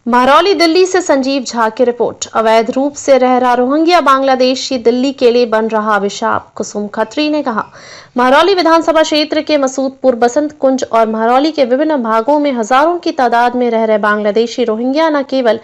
महरौली दिल्ली से संजीव झा की रिपोर्ट। अवैध रूप से रह रहा रोहिंग्या बांग्लादेशी दिल्ली के लिए बन रहा अभिशाप, कुसुम खत्री ने कहा। महरौली विधानसभा क्षेत्र के मसूदपुर, बसंत कुंज और महरौली के विभिन्न भागों में हजारों की तादाद में रह रहे बांग्लादेशी रोहिंग्या न केवल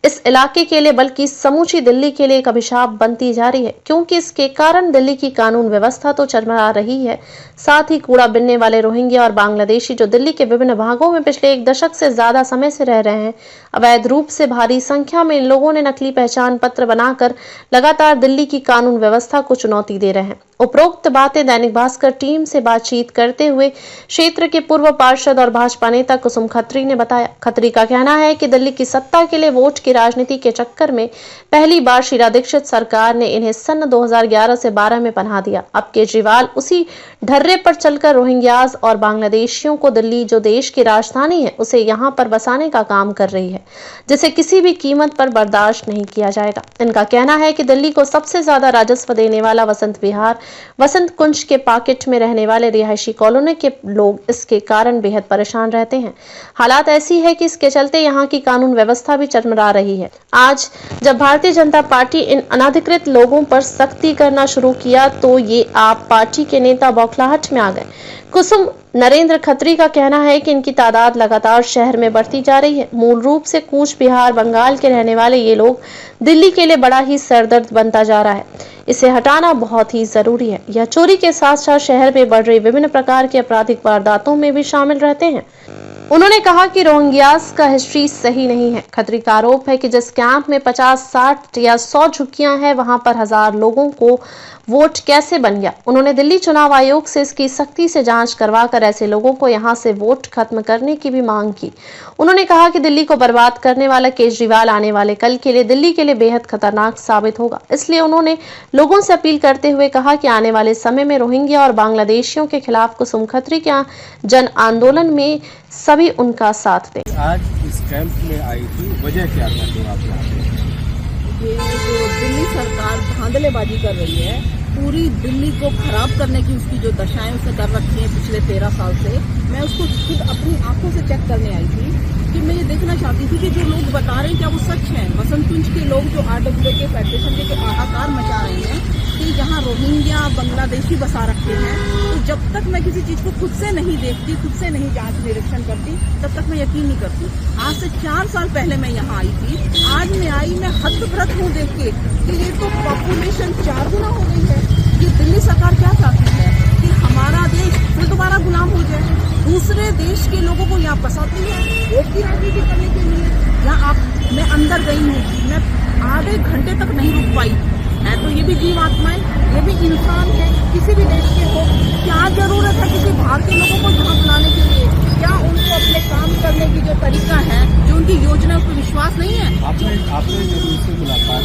इस इलाके के लिए बल्कि समूची दिल्ली के लिए एक अभिशाप बनती जा रही है, क्योंकि इसके कारण दिल्ली की कानून व्यवस्था तो चरमरा रही है, साथ ही कूड़ा बिनने वाले रोहिंग्या और बांग्लादेशी जो दिल्ली के विभिन्न भागों में पिछले एक दशक से ज्यादा समय से रह रहे हैं, अवैध रूप से भारी संख्या में इन लोगों ने नकली पहचान पत्र बनाकर लगातार दिल्ली की कानून व्यवस्था को चुनौती दे रहे हैं। उपरोक्त बातें दैनिक भास्कर टीम से बातचीत करते हुए क्षेत्र के पूर्व पार्षद और भाजपा नेता कुसुम खत्री ने बताया। खत्री का कहना है कि दिल्ली की सत्ता के लिए वोट की राजनीति के चक्कर में पहली बार शीला दीक्षित सरकार ने इन्हें सन 2011 से 12 में पनाह दिया। अब केजरीवाल उसी ढर्रे पर चलकर रोहिंग्याज और बांग्लादेशियों को दिल्ली, जो देश की राजधानी है, उसे यहाँ पर बसाने का काम कर रही है, जिसे किसी भी कीमत पर बर्दाश्त नहीं किया जाएगा। इनका कहना है कि दिल्ली को सबसे ज्यादा राजस्व देने वाला वसंत विहार, वसंत कुंज के पॉकेट में रहने वाले रिहायशी कॉलोनी के लोग इसके कारण बेहद परेशान रहते हैं। हालात ऐसी है कि इसके चलते यहाँ की कानून व्यवस्था भी चरमरा रही है। आज जब भारतीय जनता पार्टी इन अनधिकृत लोगों पर सख्ती करना शुरू किया तो ये आप पार्टी के नेता बौखलाहट में आ गए। कुसुम नरेंद्र खत्री का कहना है कि इनकी तादाद लगातार शहर में बढ़ती जा रही है। मूल रूप से कूच बिहार, बंगाल के रहने वाले ये लोग दिल्ली के लिए बड़ा ही सरदर्द बनता जा रहा है। इसे हटाना बहुत ही जरूरी है। यह चोरी के साथ साथ शहर में बढ़ रही विभिन्न प्रकार की आपराधिक वारदातों में भी शामिल रहते हैं। उन्होंने कहा कि रोहिंग्यास का हिस्ट्री सही नहीं है। खत्री का आरोप है कि जिस कैंप में 50, 60 या 100 झुग्गियां हैं, वहां पर 1000 लोगों को वोट कैसे बन गया। उन्होंने दिल्ली चुनाव आयोग से इसकी सख्ती से जांच करवाकर ऐसे लोगों को यहां से वोट खत्म करने की भी मांग की। उन्होंने कहा कि दिल्ली को बर्बाद करने वाला केजरीवाल आने वाले कल के लिए दिल्ली के लिए बेहद खतरनाक साबित होगा। इसलिए उन्होंने लोगों से अपील करते हुए कहा कि आने वाले समय में रोहिंग्या और बांग्लादेशियों के खिलाफ कुसुम खत्री के जन आंदोलन में सभी उनका साथ दें। आज इस कैंप में आई थी, वजह क्या था जो आप यहाँ पे? ये जो दिल्ली सरकार धांधलेबाजी कर रही है, पूरी दिल्ली को खराब करने की उसकी जो दशाएं उसने कर रखी हैं पिछले 13 साल से, मैं उसको खुद अपनी आंखों से चेक करने आई थी कि मैं ये देखना चाहती थी कि जो लोग बता रहे हैं क्या वो सच है। वसंत कुंज के लोग जो RWA के फेडरेशन के जो हाहाकार मचा रहे हैं कि यहाँ रोहिंग्या बांग्लादेशी बसा रखते हैं, तो जब तक मैं किसी चीज को खुद से नहीं देखती, खुद से नहीं जांच निरीक्षण करती, तब तक मैं यकीन नहीं करती। आज से 4 साल पहले मैं यहाँ आई थी, आज मैं आई, मैं हतप्रभ हूँ देख के कि ये तो पॉपुलेशन 4 गुना हो गई है। ये दिल्ली सरकार क्या चाहती है कि हमारा देश फिर दोबारा गुलाम हो जाए, दूसरे देश के लोगों को यहाँ बसाती है वोट की राजनीति करने के लिए। यहाँ मैं अंदर गई हूँ, मैं आधे घंटे तक नहीं रुक पाई। है तो ये भी जीव आत्माएं, ये भी इंसान है, किसी भी देश के हो। क्या जरूरत है किसी भारतीय लोगों को यहाँ बुलाने के लिए? क्या उनको अपने काम करने की जो तरीका है, जो उनकी योजना, उस पर विश्वास नहीं है? आपने जब उनसे मुलाकात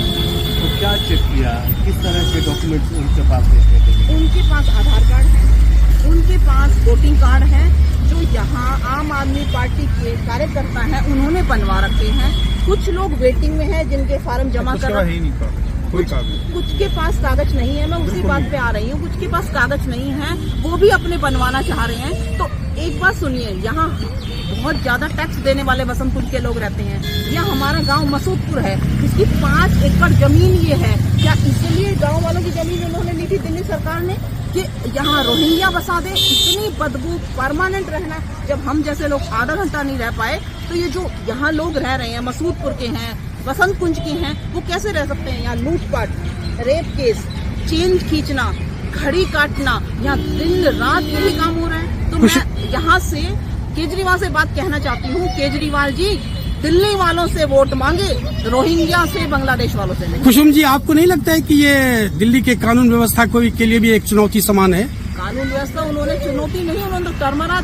तो क्या चेक किया, किस तरह के डॉक्यूमेंट्स उनके पास देखने के लिए? उनके पास आधार कार्ड है, उनके पास वोटिंग कार्ड है, जो यहाँ आम आदमी पार्टी के कार्यकर्ता है उन्होंने बनवा रखे हैं। कुछ लोग वेटिंग में है जिनके फार्म जमा कर कुछ के पास कागज नहीं है। मैं उसी बात पे आ रही हूँ, कुछ के पास कागज नहीं है, वो भी अपने बनवाना चाह रहे हैं। तो एक बात सुनिए, यहाँ बहुत ज्यादा टैक्स देने वाले वसंत कुंज के लोग रहते हैं। यह हमारा गांव मसूदपुर है, इसकी 5 एकड़ जमीन ये है। क्या इसलिए गांव वालों की जमीन उन्होंने ली थी दिल्ली सरकार ने कि यहाँ रोहिंग्या बसा दे? इतनी बदबू, परमानेंट रहना। जब हम जैसे लोग आधा घंटा नहीं रह पाए, तो ये जो यहाँ लोग रह रहे हैं, मसूदपुर के हैं, वसंत कुंज के हैं, वो कैसे रह सकते हैं? यहाँ लूटपाट, रेप केस, चेन खींचना, घड़ी काटना, यहाँ दिन रात यही काम हो रहा है। तो मैं यहाँ से केजरीवाल से बात कहना चाहती हूँ, केजरीवाल जी दिल्ली वालों से वोट मांगे, रोहिंग्या से, बांग्लादेश वालों से नहीं। कुसुम जी, आपको नहीं लगता है कि ये दिल्ली के कानून व्यवस्था के लिए भी एक चुनौती समान है? कानून व्यवस्था उन्होंने चुनौती नहीं, उन्होंने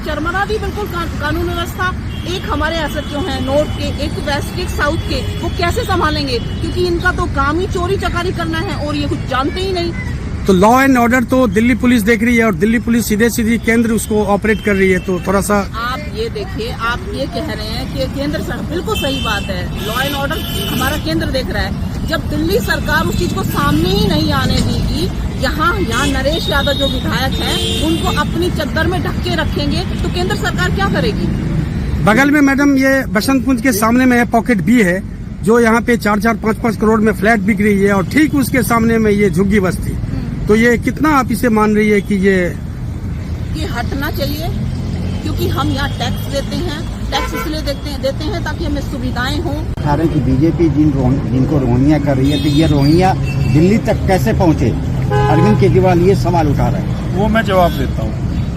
चरमरा दी बिल्कुल कानून व्यवस्था। एक हमारे SHO हैं नॉर्थ के, एक वेस्ट के, एक साउथ के, वो कैसे संभालेंगे? क्योंकि इनका तो काम ही चोरी चकारी करना है और ये कुछ जानते ही नहीं। तो लॉ एंड ऑर्डर तो दिल्ली पुलिस देख रही है और दिल्ली पुलिस सीधे केंद्र उसको ऑपरेट कर रही है, तो थोड़ा सा आप ये देखिए, आप ये कह रहे हैं कि केंद्र सरकार, बिल्कुल सही बात है, लॉ एंड ऑर्डर हमारा केंद्र देख रहा है। जब दिल्ली सरकार उस चीज को सामने ही नहीं आने देगी, यहाँ नरेश यादव जो विधायक है उनको अपनी चद्दर में ढक के रखेंगे, तो केंद्र सरकार क्या करेगी? बगल में मैडम ये बसंत कुंज के सामने में है पॉकेट बी है, जो यहाँ पे 4-4, 5-5 करोड़ में फ्लैट बिक रही है, और ठीक उसके सामने में ये झुग्गी बस्ती। तो ये कितना आप इसे मान रही है कि ये हटना चाहिए? क्योंकि हम यहाँ टैक्स देते हैं, टैक्स इसलिए देते हैं ताकि हमें सुविधाएं हों। कह रहे हैं कि बीजेपी जिनको रोहिंग्या कर रही है, तो ये रोहिंग्या दिल्ली तक कैसे पहुंचे? अरविंद केजरीवाल ये सवाल उठा रहे हैं। वो मैं जवाब देता हूँ।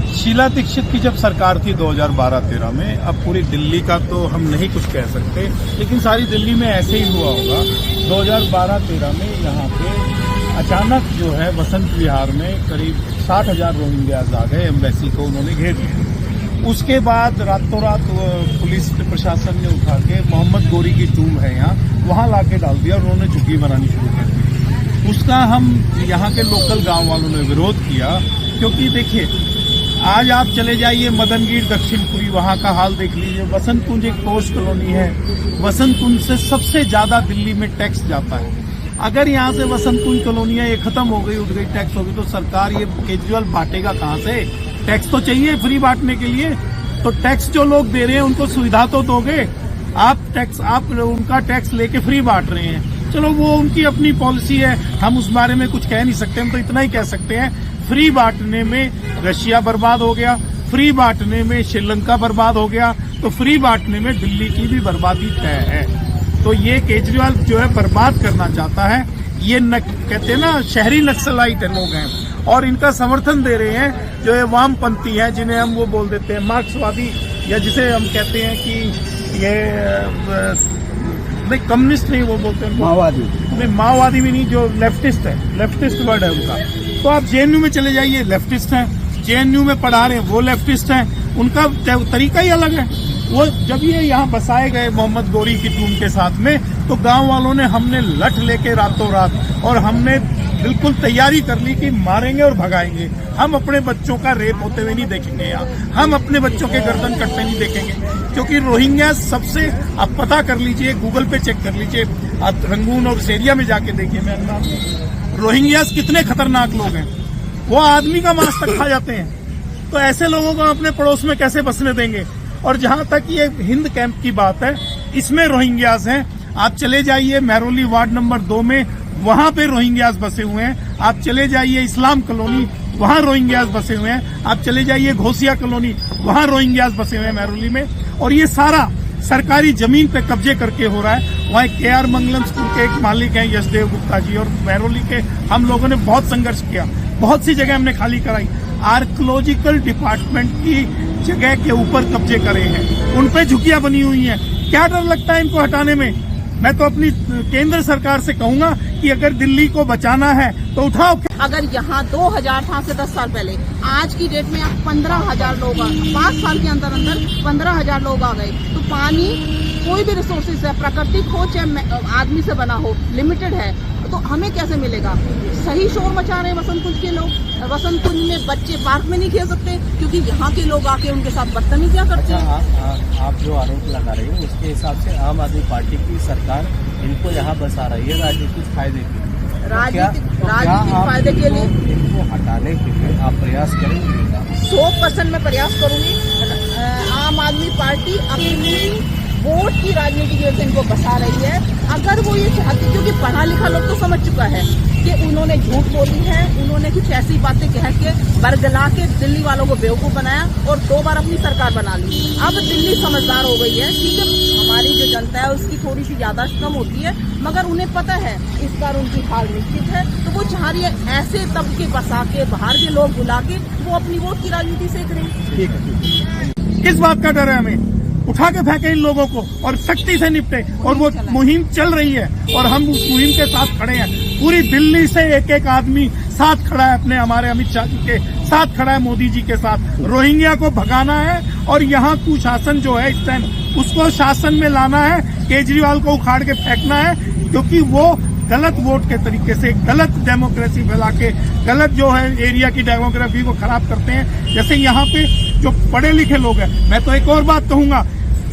शीला दीक्षित की जब सरकार थी 2012-13 में, अब पूरी दिल्ली का तो हम नहीं कुछ कह सकते, लेकिन सारी दिल्ली में ऐसे ही हुआ होगा। 2012-13 में यहाँ पे अचानक जो है वसंत विहार में करीब 60,000 रोहिंग्याज आ गए, एम्बेसी को उन्होंने घेर लिया। उसके बाद रातों रात पुलिस प्रशासन ने उठा के मोहम्मद गोरी की टूम है यहाँ, वहाँ ला के डाल दिया और उन्होंने झुग्गी बनानी शुरू कर दी। उसका हम यहाँ के लोकल गाँव वालों ने विरोध किया, क्योंकि देखिए आज आप चले जाइए मदनगीर दक्षिणपुरी, वहाँ का हाल देख लीजिए। वसंत कुंज एक पोस्ट कॉलोनी है, वसंत कुंज से सबसे ज्यादा दिल्ली में टैक्स जाता है। अगर यहाँ से वसंत कुंज कॉलोनियाँ ये खत्म हो गई, उठ गई, टैक्स हो गई, तो सरकार ये केजरीवाल बांटेगा कहाँ से? टैक्स तो चाहिए फ्री बांटने के लिए, तो टैक्स जो लोग दे रहे हैं उनको सुविधा तो दोगे। आप उनका टैक्स लेके फ्री बांट रहे हैं। चलो वो उनकी अपनी पॉलिसी है, हम उस बारे में कुछ कह नहीं सकते। हम तो इतना ही कह सकते हैं, फ्री बांटने में रशिया बर्बाद हो गया, फ्री बांटने में श्रीलंका बर्बाद हो गया, तो फ्री बांटने में दिल्ली की भी बर्बादी तय है। तो ये केजरीवाल जो है बर्बाद करना चाहता है। ये कहते हैं ना शहरी नक्सलाइट लोग हैं, और इनका समर्थन दे रहे हैं जो ये वामपंथी हैं, जिन्हें हम वो बोल देते हैं मार्क्सवादी, या जिसे हम कहते हैं कि ये नहीं कम्युनिस्ट नहीं, वो बोलते हैं माओवादी। नहीं, माओवादी भी नहीं, जो लेफ्टिस्ट है, लेफ्टिस्ट वर्ड है उनका। तो आप जेएनयू में चले जाइए, लेफ्टिस्ट हैं। जेएनयू में पढ़ा रहे हैं वो लेफ्टिस्ट हैं, उनका तरीका ही अलग है। वो जब ये यहाँ बसाए गए मोहम्मद गोरी की टूम के साथ में, तो गांव वालों ने हमने लठ लेके रातों रात, और हमने बिल्कुल तैयारी कर ली कि मारेंगे और भगाएंगे। हम अपने बच्चों का रेप होते हुए नहीं देखेंगे यहाँ, हम अपने बच्चों के गर्दन कटते नहीं देखेंगे, क्योंकि रोहिंग्या सबसे, आप पता कर लीजिए, गूगल पे चेक कर लीजिए, आप रंगून और सेरिया में जाके देखिए, मैं रोहिंग्यास कितने खतरनाक लोग हैं। वो आदमी का मांस तक खा जाते हैं। तो ऐसे लोगों को अपने पड़ोस में कैसे बसने देंगे? और जहां तक ये हिंद कैंप की बात है, इसमें रोहिंग्यास हैं। आप चले जाइए महरौली वार्ड नंबर 2 में, वहां पे रोहिंग्यास बसे हुए हैं। आप चले जाइए इस्लाम कॉलोनी, वहां रोहिंग्यास बसे हुए हैं। आप चले जाइए घोसिया कॉलोनी, वहां रोहिंग्यास बसे हुए हैं महरौली में। और ये सारा सरकारी जमीन पे कब्जे करके हो रहा है। वहाँ KR मंगलम स्कूल के एक मालिक हैं यशदेव गुप्ता जी, और महरौली के हम लोगों ने बहुत संघर्ष किया, बहुत सी जगह हमने खाली कराई। आर्कियोलॉजिकल डिपार्टमेंट की जगह के ऊपर कब्जे करे हैं, उन पे झुग्गियां बनी हुई हैं। क्या डर लगता है इनको हटाने में? मैं तो अपनी केंद्र सरकार से कहूंगा कि अगर दिल्ली को बचाना है तो उठाओ। अगर यहाँ 2000 था से 10 साल पहले, आज की डेट में 15,000 लोग, 5 साल के अंदर 15,000 लोग आ गए। तो पानी कोई भी रिसोर्सेज है, प्राकृतिक हो चाहे आदमी से बना हो, लिमिटेड है, तो हमें कैसे मिलेगा? सही शोर मचा रहे हैं वसंत कुंज के लोग। वसंत कुंज में बच्चे पार्क में नहीं खेल सकते क्योंकि यहाँ के लोग आके उनके साथ बदतमीजियां करते हैं। आप जो आरोप लगा रहे हैं उसके हिसाब से आम आदमी पार्टी की सरकार इनको यहाँ बसा रही है राजनीतिक फायदे के लिए। राजनीतिक फायदे के लिए इनको हटाने के लिए आप प्रयास करेंगे? 100% मैं प्रयास करूंगी। आम आदमी पार्टी अपनी वोट की राजनीति की वजह से इनको बसा रही है। अगर वो ये चाहती, क्योंकि पढ़ा लिखा लोग तो समझ चुका है कि उन्होंने झूठ बोली है, उन्होंने कुछ ऐसी बातें कह के बरगला के दिल्ली वालों को बेवकूफ बनाया और 2 बार अपनी सरकार बना ली। अब दिल्ली समझदार हो गई है। ठीक है, हमारी जो जनता है उसकी थोड़ी सी याददाश्त कम होती है, मगर उन्हें पता है इस बार उनकी हार निश्चित है। तो वो चाह रही है ऐसे तबके बसा के, बाहर के लोग बुला के वो अपनी वोट की राजनीति सेक रहे हैं। किस बात का डर है हमें? उठा के फेंके इन लोगों को और सख्ती से निपटे। और वो मुहिम चल रही है और हम उस मुहिम के साथ खड़े हैं। पूरी दिल्ली से एक एक आदमी साथ खड़ा है, अपने हमारे अमित शाह जी के साथ खड़ा है, मोदी जी के साथ। रोहिंग्या को भगाना है और यहाँ कुशासन जो है इस टाइम, उसको शासन में लाना है। केजरीवाल को उखाड़ के फेंकना है, क्योंकि वो गलत वोट के तरीके से गलत डेमोक्रेसी फैला के, गलत जो है एरिया की डेमोग्राफी को खराब करते हैं। जैसे यहाँ पे जो पढ़े लिखे लोग हैं, मैं तो एक और बात कहूंगा,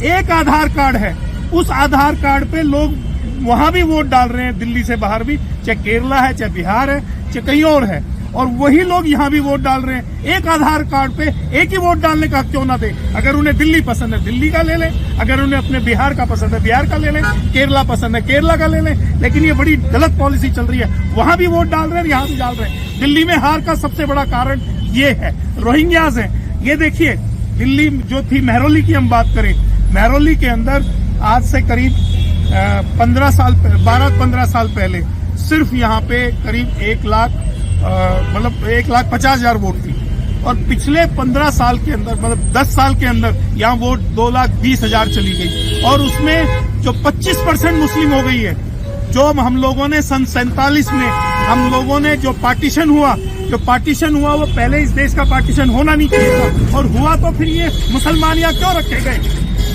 एक आधार कार्ड है, उस आधार कार्ड पे लोग वहां भी वोट डाल रहे हैं, दिल्ली से बाहर भी, चाहे केरला है, चाहे बिहार है, चाहे कहीं और है। और वही लोग यहाँ भी वोट डाल रहे हैं। एक आधार कार्ड पे एक ही वोट डालने का हक क्यों ना दे? अगर उन्हें दिल्ली पसंद है दिल्ली का ले लें, अगर उन्हें अपने बिहार का पसंद है बिहार का ले लें, केरला पसंद है केरला का ले लें। लेकिन ये बड़ी गलत पॉलिसी चल रही है, वहां भी वोट डाल रहे हैं, यहाँ भी डाल रहे हैं। दिल्ली में हार का सबसे बड़ा कारण ये है, रोहिंग्याज हैं। ये देखिए, दिल्ली जो थी महरौली की हम बात करें, महरौली के अंदर आज से करीब 12-15 साल पहले सिर्फ यहाँ पे करीब 1,50,000 वोट थी, और पिछले 15 साल के अंदर, मतलब 10 साल के अंदर यहाँ वोट 2,20,000 चली गई, और उसमें जो 25% मुस्लिम हो गई है। जो हम लोगों ने सन 47 में हम लोगों ने जो पार्टीशन हुआ वो पहले इस देश का पार्टीशन होना नहीं चाहिए था, और हुआ तो फिर ये मुसलमान यहाँ क्यों रखे गए?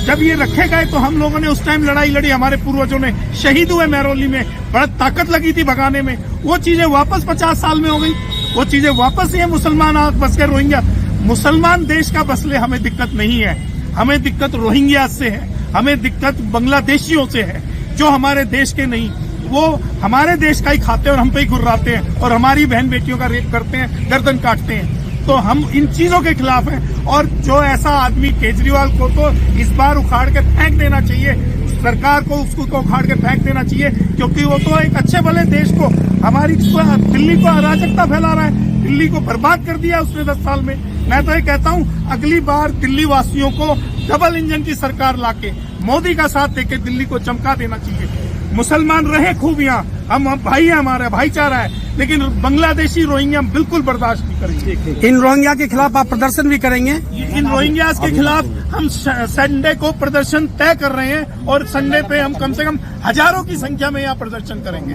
जब ये रखे गए तो हम लोगों ने उस टाइम लड़ाई लड़ी, हमारे पूर्वजों ने शहीद हुए महरौली में, बड़ा ताकत लगी थी भगाने में। वो चीजें वापस 50 साल में हो गई, वो चीजें वापस ये मुसलमान बस के रोहिंग्या। मुसलमान देश का बसले हमें दिक्कत नहीं है, हमें दिक्कत रोहिंग्या से है, हमें दिक्कत बांग्लादेशियों से है, जो हमारे देश के नहीं, वो हमारे देश का ही खाते हैं और हम पे ही गुर्राते हैं, और हमारी बहन बेटियों का रेप करते हैं, गर्दन काटते हैं। तो हम इन चीजों के खिलाफ हैं, और जो ऐसा आदमी केजरीवाल को तो इस बार उखाड़ के फेंक देना चाहिए, सरकार को उसको उखाड़ के फेंक देना चाहिए, क्योंकि वो तो एक अच्छे भले देश को, हमारी दिल्ली को अराजकता फैला रहा है, दिल्ली को बर्बाद कर दिया उसने 10 साल में। मैं तो ये कहता हूँ, अगली बार दिल्ली वासियों को डबल इंजन की सरकार लाके मोदी का साथ देके दिल्ली को चमका देना चाहिए। मुसलमान रहे खूब यहाँ, हम भाई है, हमारा भाईचारा है, लेकिन बांग्लादेशी रोहिंग्या बिल्कुल बर्दाश्त नहीं करेंगे। इन रोहिंग्या के खिलाफ आप प्रदर्शन भी करेंगे? इन रोहिंग्यास के खिलाफ हम संडे को प्रदर्शन तय कर रहे हैं, और संडे पे हम कम से कम हजारों की संख्या में यहाँ प्रदर्शन करेंगे।